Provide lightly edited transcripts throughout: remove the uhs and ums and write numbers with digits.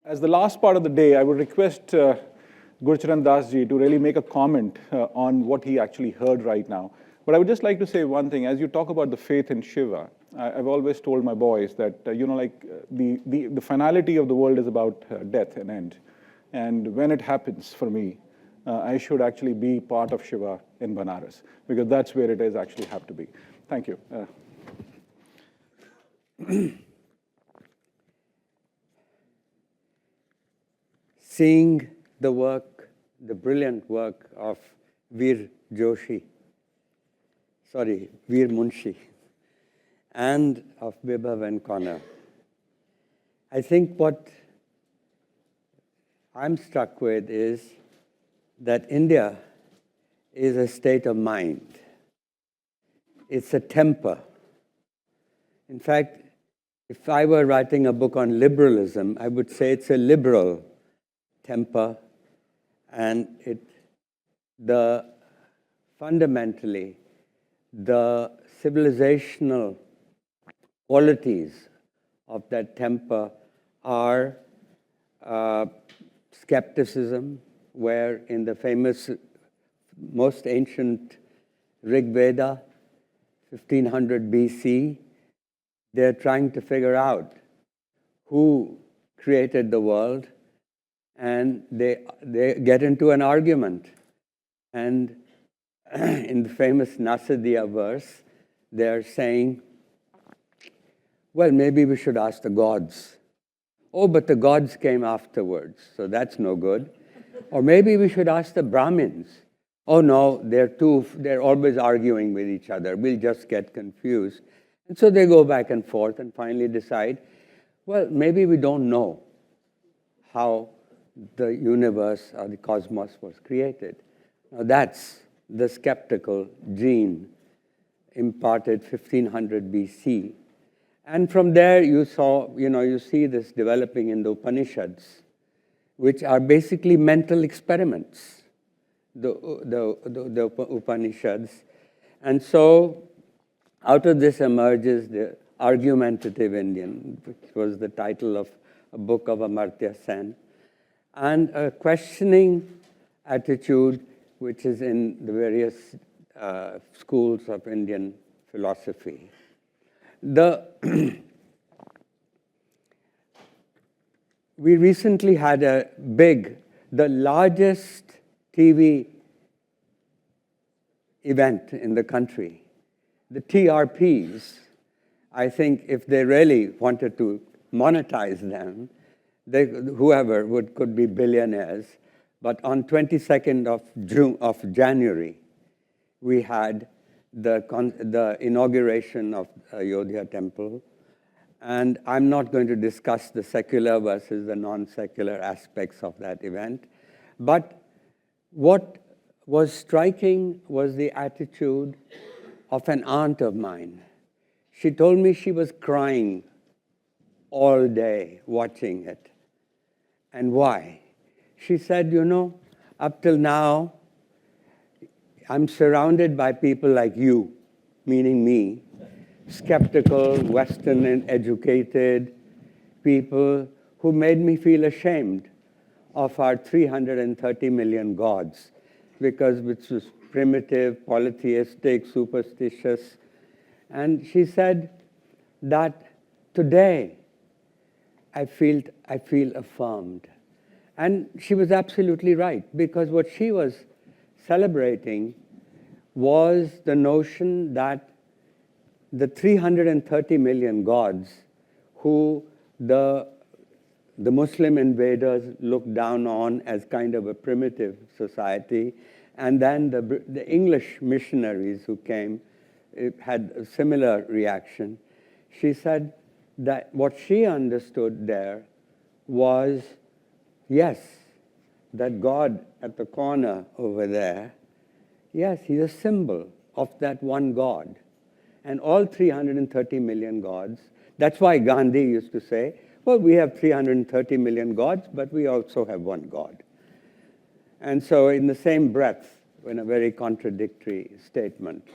As the last part of the day, I would request Gurcharan Das ji to really make a comment on what he actually heard right now. But I would just like to say one thing. As you talk about the faith in Shiva, I've always told my boys that, the finality of the world is about death and end. And when it happens for me, I should actually be part of Shiva in Banaras, because that's where it is actually have to be. Thank you. Seeing the work, the brilliant work of Veer Munshi, and of Vibhav and Connor, I think what I'm struck with is that India is a state of mind. It's a temper. In fact, if I were writing a book on liberalism, I would say it's a liberal temper, and fundamentally, the civilizational qualities of that temper are skepticism, where in the famous, most ancient Rig Veda, 1500 BC, they're trying to figure out who created the world, and they get into an argument. And in the famous Nasadiya verse, they're saying, well, maybe we should ask the gods. Oh, but the gods came afterwards, so that's no good. Or maybe we should ask the Brahmins. Oh no, they're always arguing with each other. We'll just get confused. And so they go back and forth and finally decide, well, maybe we don't know how the universe or the cosmos was created. Now that's the skeptical gene imparted 1500 BC. And from there you see this developing in the Upanishads, which are basically mental experiments, the Upanishads. And so out of this emerges the Argumentative Indian, which was the title of a book of Amartya Sen, and a questioning attitude which is in the various schools of Indian philosophy. We recently had the largest TV event in the country. The TRPs, I think if they really wanted to monetize them, whoever could be billionaires. But on 22nd of January, we had the inauguration of Ayodhya Temple. And I'm not going to discuss the secular versus the non-secular aspects of that event. But what was striking was the attitude of an aunt of mine. She told me she was crying all day watching it. And why? She said, up till now, I'm surrounded by people like you, meaning me, skeptical, Western and educated people who made me feel ashamed of our 330 million gods, because it was primitive, polytheistic, superstitious. And she said that today I feel affirmed. And she was absolutely right, because what she was celebrating was the notion that the 330 million gods who the Muslim invaders looked down on as kind of a primitive society, and then the English missionaries who came had a similar reaction. She said that what she understood there was, yes, that God at the corner over there, yes, he's a symbol of that one God. And all 330 million gods, that's why Gandhi used to say, well, we have 330 million gods, but we also have one God. And so in the same breath, in a very contradictory statement.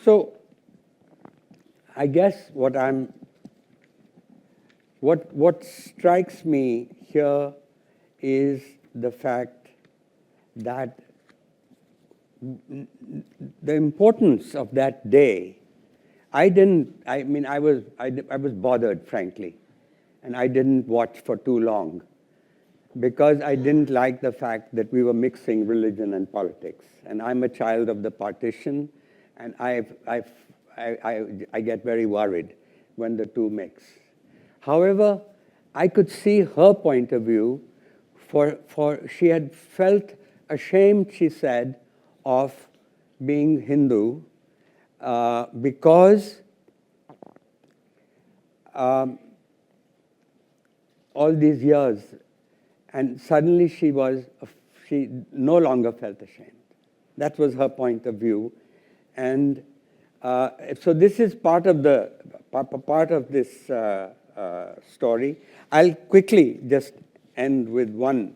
So I guess what I'm what strikes me here is the fact that the importance of that day. I was bothered, frankly, and I didn't watch for too long because I didn't like the fact that we were mixing religion and politics. And I'm a child of the partition, and I get very worried when the two mix. However, I could see her point of view, for she had felt ashamed, she said, of being Hindu because all these years, and suddenly she no longer felt ashamed. That was her point of view, and so this is part of this story. I'll quickly just end with one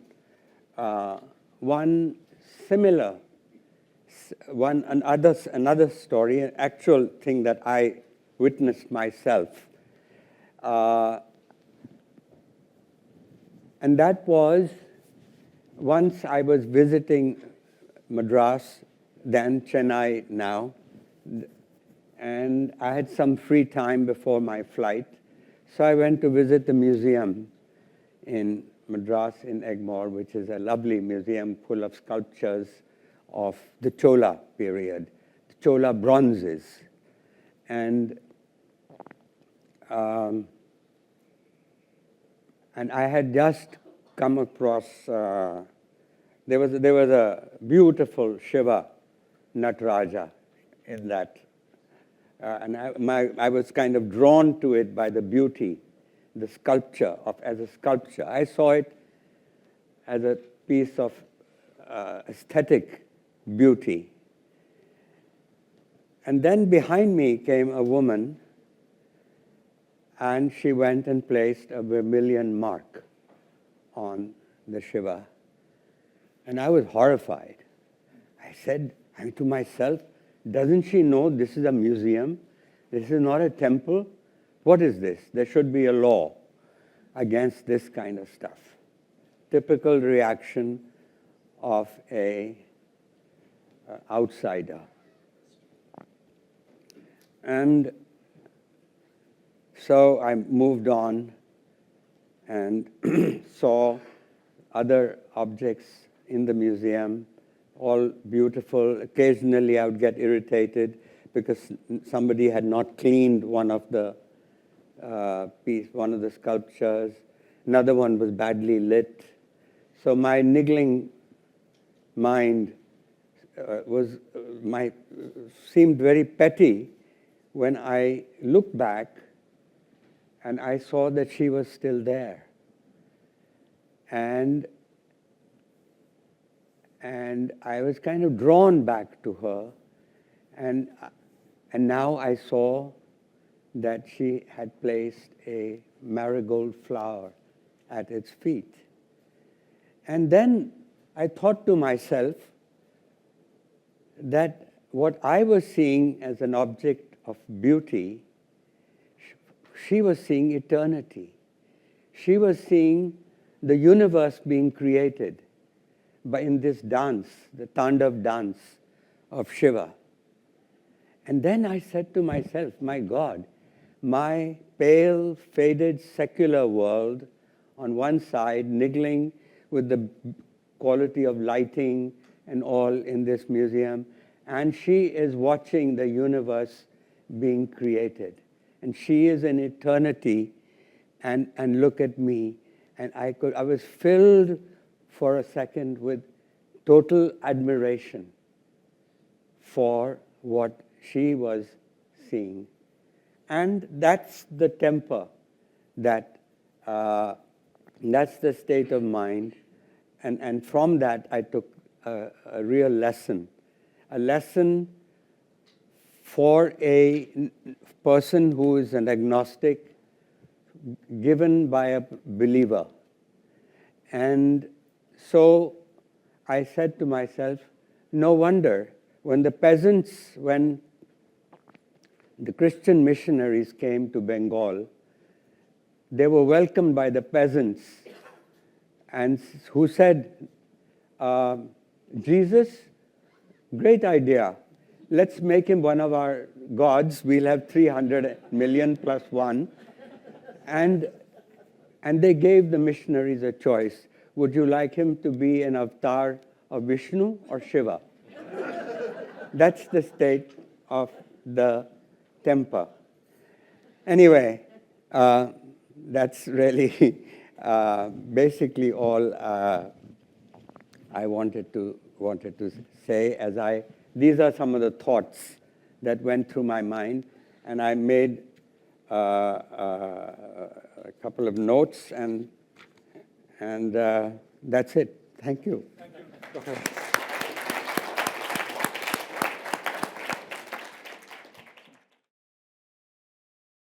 another story, an actual thing that I witnessed myself. And that was once I was visiting Madras, then Chennai now, and I had some free time before my flight. So I went to visit the museum in Madras in Egmore, which is a lovely museum full of sculptures of the Chola period, the Chola bronzes. And I had just come across, there was a beautiful Shiva Nataraja in that. And I was kind of drawn to it by the beauty, the sculpture, as a sculpture. I saw it as a piece of aesthetic beauty. And then behind me came a woman, and she went and placed a vermilion mark on the Shiva. And I was horrified. I said to myself, doesn't she know this is a museum? This is not a temple? What is this? There should be a law against this kind of stuff. Typical reaction of a outsider. And so I moved on and saw other objects in the museum, all beautiful. Occasionally I would get irritated because somebody had not cleaned one of the sculptures. Another one was badly lit. So my niggling mind seemed very petty when I looked back and I saw that she was still there. And I was kind of drawn back to her, and now I saw that she had placed a marigold flower at its feet. And then I thought to myself that what I was seeing as an object of beauty, she was seeing eternity. She was seeing the universe being created in this dance, the Tandav dance of Shiva. And then I said to myself, my God, my pale, faded, secular world on one side, niggling with the quality of lighting and all in this museum, and she is watching the universe being created. And she is in eternity, and look at me. And I was filled for a second with total admiration for what she was seeing. And that's the temper, that's the state of mind. And from that, I took a real lesson. A lesson for a person who is an agnostic, given by a believer. And so I said to myself, no wonder when the Christian missionaries came to Bengal, they were welcomed by the peasants, and who said, Jesus, great idea. Let's make him one of our gods. We'll have 300 million plus one. And they gave the missionaries a choice. Would you like him to be an avatar of Vishnu or Shiva? That's the state of the temper. Anyway, that's really basically all I wanted to say. These are some of the thoughts that went through my mind, and I made a couple of notes, and that's it. Thank you. Thank you.